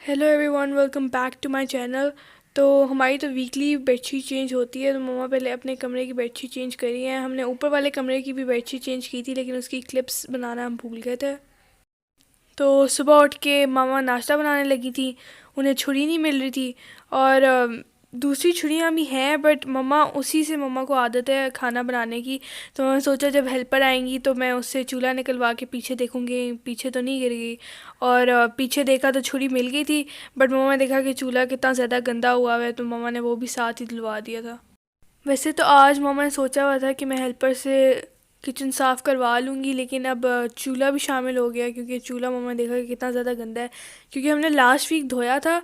Hello everyone, welcome back to my channel. तो हमारी तो वीकली बेडशीट चेंज होती है। तो मम्मा पहले अपने कमरे की बेडशीट चेंज करी है। हमने ऊपर वाले कमरे की भी बेडशीट चेंज की थी, लेकिन उसकी क्लिप्स बनाना हम भूल गए थे। तो सुबह उठ के मामा नाश्ता बनाने लगी थी। उन्हें छुरी नहीं मिल रही थी, और दूसरी छुरियाँ भी हैं, बट मम्मा उसी से मम्मा को आदत है खाना बनाने की। तो मैंने सोचा जब हेल्पर आएंगी तो मैं उससे चूल्हा निकलवा के पीछे देखूंगी पीछे तो नहीं गिर गई। और पीछे देखा तो छुरी मिल गई थी, बट मम्मा ने देखा कि चूल्हा कितना ज़्यादा गंदा हुआ है, तो मम्मा ने वो भी साथ ही धुलवा दिया था। वैसे तो आज मम्मा ने सोचा हुआ था कि मैं हेल्पर से किचन साफ़ करवा लूँगी, लेकिन अब चूल्हा भी शामिल हो गया, क्योंकि चूल्हा मम्मा ने देखा कि कितना ज़्यादा गंदा है। क्योंकि हमने लास्ट वीक धोया था,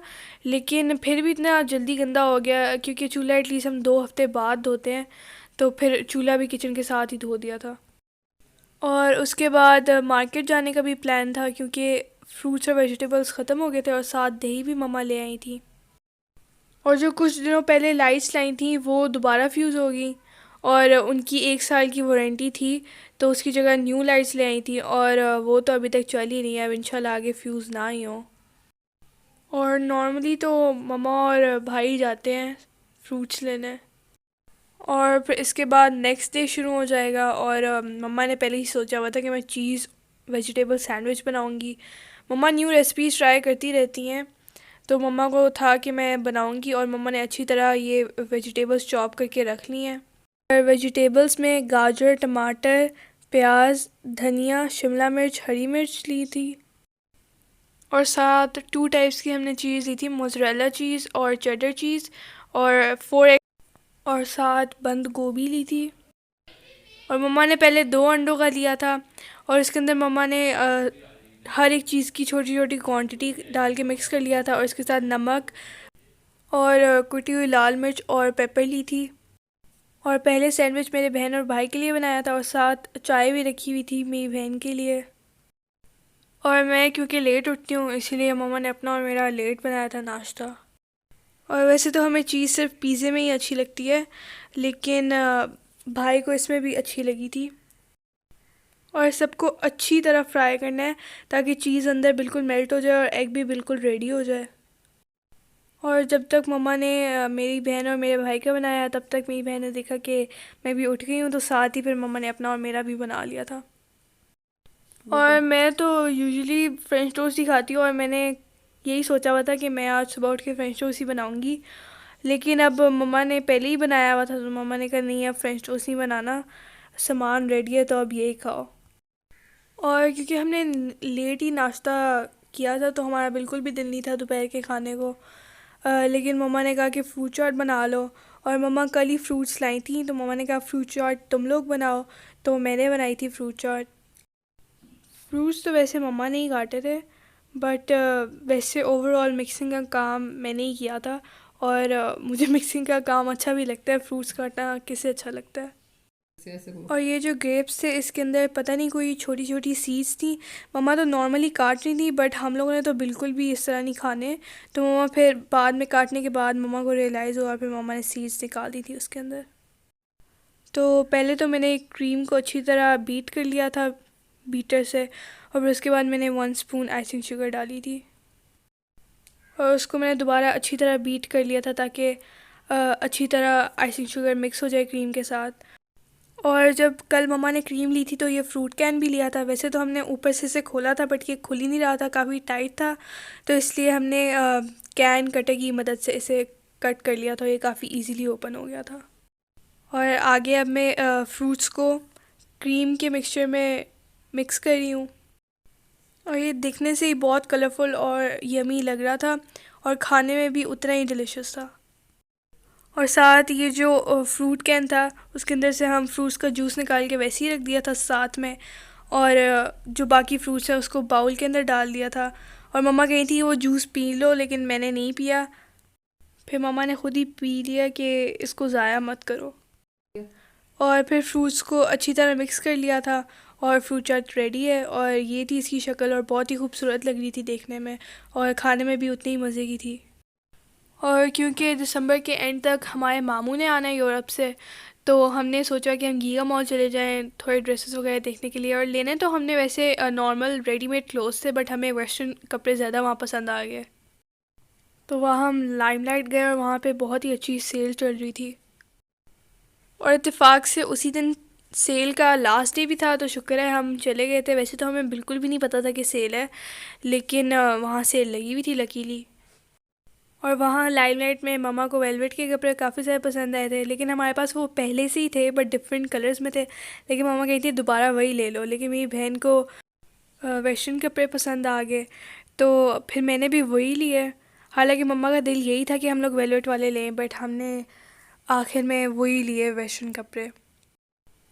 लेकिन फिर भी इतना जल्दी गंदा हो गया, क्योंकि चूल्हा एटलीस्ट हम 2 हफ्ते बाद धोते हैं। तो फिर चूल्हा भी किचन के साथ ही धो दिया था। और उसके बाद मार्केट जाने का भी प्लान था, क्योंकि फ्रूट्स और वेजिटेबल्स ख़त्म हो गए थे, और साथ दही भी मम्मा ले आई थी। और जो कुछ दिनों पहले लाइट्स लाई थी वो दोबारा फ्यूज़ हो गई, और उनकी 1 साल की वारंटी थी। तो उसकी जगह न्यू लाइट्स ले आई थी, और वो तो अभी तक चल ही रही है। अब इंशाल्लाह आगे फ्यूज़ ना ही हो। और नॉर्मली तो मम्मा और भाई जाते हैं फ्रूट्स लेने, और फिर इसके बाद नेक्स्ट डे शुरू हो जाएगा। और मम्मा ने पहले ही सोचा हुआ था कि मैं चीज़ वेजिटेबल सैंडविच बनाऊंगी। मम्मा न्यू रेसिपीज़ ट्राई करती रहती हैं, तो मम्मा को था कि मैं बनाऊंगी, और मम्मा ने अच्छी तरह ये वेजिटेबल्स चॉप करके रख ली हैं। और वेजिटेबल्स में गाजर, टमाटर, प्याज, धनिया, शिमला मिर्च, हरी मिर्च ली थी। और साथ 2 टाइप्स की हमने चीज़ ली थी, मोज़रेला चीज़ और चेडर चीज़। और 4 एग, और साथ बंद गोभी ली थी। और मम्मा ने पहले 2 अंडों का लिया था, और इसके अंदर मम्मा ने हर एक चीज़ की छोटी छोटी क्वांटिटी डाल के मिक्स कर लिया था, और इसके साथ नमक और कुटी हुई लाल मिर्च और पेपर ली थी। और पहले सैंडविच मेरे बहन और भाई के लिए बनाया था, और साथ चाय भी रखी हुई थी मेरी बहन के लिए। और मैं क्योंकि लेट उठती हूँ, इसीलिए मम्मा ने अपना और मेरा लेट बनाया था नाश्ता। और वैसे तो हमें चीज़ सिर्फ पिज़्ज़े में ही अच्छी लगती है, लेकिन भाई को इसमें भी अच्छी लगी थी। और सबको अच्छी तरह फ्राई करना है, ताकि चीज़ अंदर बिल्कुल मेल्ट हो जाए और एग भी बिल्कुल रेडी हो जाए। और जब तक मम्मा ने मेरी बहन और मेरे भाई का बनाया, तब तक मेरी बहन ने देखा कि मैं भी उठ गई हूँ, तो साथ ही फिर मम्मा ने अपना और मेरा भी बना लिया था। और मैं तो यूजुअली फ्रेंच टोस्ट ही खाती हूँ, और मैंने यही सोचा हुआ था कि मैं आज सुबह उठ के फ्रेंच टोस्ट ही बनाऊँगी। लेकिन अब मम्मा ने पहले ही बनाया हुआ था, तो मम्मा ने कहा नहीं, अब फ्रेंच टोस्ट नहीं बनाना, सामान रेडी है तो अब यही खाओ। और क्योंकि हमने लेट ही नाश्ता किया था, तो हमारा बिल्कुल भी दिल नहीं था दोपहर के खाने को। लेकिन मम्मा ने कहा कि फ्रूट चाट बना लो। और मम्मा कल ही फ्रूट्स लाई थी, तो मम्मा ने कहा फ्रूट चाट तुम लोग बनाओ, तो मैंने बनाई थी फ्रूट चाट। फ्रूट्स तो वैसे मम्मा ने ही काटे थे, बट वैसे ओवरऑल मिक्सिंग का काम मैंने ही किया था। और मुझे मिक्सिंग का काम अच्छा भी लगता है, फ्रूट्स काटना किसे अच्छा लगता है। और ये जो ग्रेप्स थे, इसके अंदर पता नहीं कोई छोटी छोटी सीड्स थी। मम्मा तो नॉर्मली काट रही थी, बट हम लोगों ने तो बिल्कुल भी इस तरह नहीं खाने। तो मम्मा फिर बाद में काटने के बाद मम्मा को रियलाइज़ हुआ, फिर मम्मा ने सीड्स निकाल दी थी उसके अंदर। तो पहले तो मैंने क्रीम को अच्छी तरह बीट कर लिया था बीटर से, और फिर उसके बाद मैंने 1 स्पून आइसिंग शुगर डाली थी, और उसको मैंने दोबारा अच्छी तरह बीट कर लिया था, ताकि अच्छी तरह आइसिंग शुगर मिक्स हो जाए क्रीम के साथ। और जब कल मम्मा ने क्रीम ली थी, तो ये फ्रूट कैन भी लिया था। वैसे तो हमने ऊपर से इसे खोला था, बट ये खुल ही नहीं रहा था, काफ़ी टाइट था। तो इसलिए हमने कैन कटर की मदद से इसे कट कर लिया था, ये काफ़ी इजीली ओपन हो गया था। और आगे अब मैं फ्रूट्स को क्रीम के मिक्सचर में मिक्स कर रही हूँ। और ये दिखने से ही बहुत कलरफुल और यमी लग रहा था, और खाने में भी उतना ही डिलिशियस था। और साथ ये जो फ्रूट कैन था, उसके अंदर से हम फ्रूट्स का जूस निकाल के वैसे ही रख दिया था साथ में। और जो बाकी फ्रूट्स हैं उसको बाउल के अंदर डाल दिया था। और मम्मा कही थी वो जूस पी लो, लेकिन मैंने नहीं पिया। फिर मम्मा ने खुद ही पी लिया कि इसको ज़ाया मत करो। और फिर फ्रूट्स को अच्छी तरह मिक्स कर लिया था, और फ्रूट चाट रेडी है। और ये थी इसकी शक्ल, और बहुत ही खूबसूरत लग रही थी देखने में, और खाने में भी उतनी ही मज़े की थी। और क्योंकि दिसंबर के एंड तक हमारे मामू ने आना है यूरोप से, तो हमने सोचा कि हम गीगा मॉल चले जाएं थोड़े ड्रेसेस वगैरह देखने के लिए। और लेने तो हमने वैसे नॉर्मल रेडीमेड क्लोथ्स थे, बट हमें वेस्टर्न कपड़े ज़्यादा वहाँ पसंद आ गए। तो वहाँ हम लाइमलाइट गए और वहाँ पे बहुत ही अच्छी सेल चल रही थी। और इत्तेफाक से उसी दिन सेल का लास्ट डे भी था, तो शुक्र है हम चले गए थे। वैसे तो हमें बिल्कुल भी नहीं पता था कि सेल है, लेकिन वहाँ सेल लगी हुई थी लकीली। और वहाँ लाइमलाइट में ममा को वेलवेट के कपड़े काफ़ी सारे पसंद आए थे, लेकिन हमारे पास वो पहले से ही थे बट डिफरेंट कलर्स में थे। लेकिन ममा कहती थी दोबारा वही ले लो, लेकिन मेरी बहन को वेस्टर्न कपड़े पसंद आ गए, तो फिर मैंने भी वही लिए। हालांकि मम्मा का दिल यही था कि हम लोग वेलवेट वाले लें, बट हमने आखिर में वही लिए वेस्टर्न कपड़े।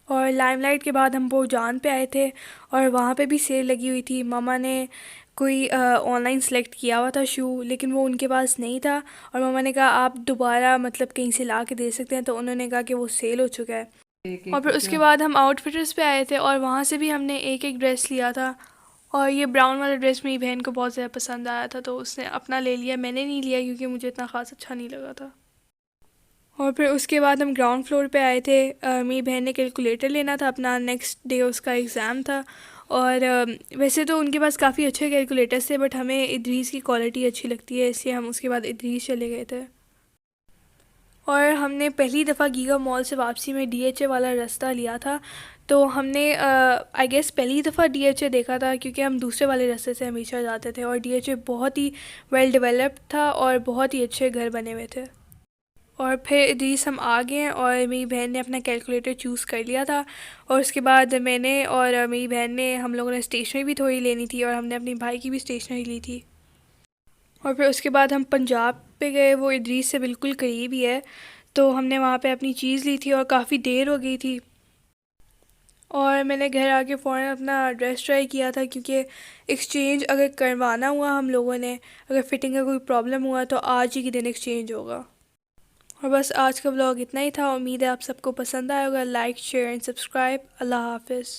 और लाइमलाइट के बाद हम जान पे आए थे और वहाँ पे भी सेल लगी हुई थी। मामा ने कोई ऑनलाइन सेलेक्ट किया हुआ था शू, लेकिन वो उनके पास नहीं था। और मामा ने कहा आप दोबारा मतलब कहीं से ला के दे सकते हैं, तो उन्होंने कहा कि वो सेल हो चुका है। और फिर उसके बाद हम आउटफिटर्स पे आए थे और वहाँ से भी हमने एक एक ड्रेस लिया था। और ये ब्राउन वाला ड्रेस मेरी बहन को बहुत ज़्यादा पसंद आया था, तो उसने अपना ले लिया, मैंने नहीं लिया क्योंकि मुझे इतना ख़ास अच्छा नहीं लगा था। और फिर उसके बाद हम ग्राउंड फ्लोर पे आए थे। मेरी बहन ने कैलकुलेटर लेना था अपना, नेक्स्ट डे उसका एग्ज़ाम था। और वैसे तो उनके पास काफ़ी अच्छे कैलकुलेटर्स थे, बट हमें इद्रीस की क्वालिटी अच्छी लगती है, इसलिए हम उसके बाद इद्रीस चले गए थे। और हमने पहली दफ़ा गीगा मॉल से वापसी में डीएचए वाला रास्ता लिया था। तो हमने आई गेस पहली दफ़ा डीएचए देखा था, क्योंकि हम दूसरे वाले रास्ते से हमेशा जाते थे। और डीएचए बहुत ही वेल डेवलप्ड था और बहुत ही अच्छे घर बने हुए थे। और फिर इदरीस हम आ गए और मेरी बहन ने अपना कैलकुलेटर चूज़ कर लिया था। और उसके बाद मैंने और मेरी बहन ने, हम लोगों ने स्टेशनरी भी थोड़ी लेनी थी और हमने अपने भाई की भी स्टेशनरी ली थी। और फिर उसके बाद हम पंजाब पे गए, वो इदरीस से बिल्कुल करीब ही है, तो हमने वहाँ पे अपनी चीज़ ली थी और काफ़ी देर हो गई थी। और मैंने घर आके फ़ौरन अपना ड्रेस ट्राई किया था, क्योंकि एक्सचेंज अगर करवाना हुआ हम लोगों ने, अगर फ़िटिंग का कोई प्रॉब्लम हुआ तो आज ही के दिन एक्सचेंज होगा। और बस आज का व्लॉग इतना ही था। उम्मीद है आप सबको पसंद आया होगा। Like, share and subscribe. अल्लाह हाफ़िज़।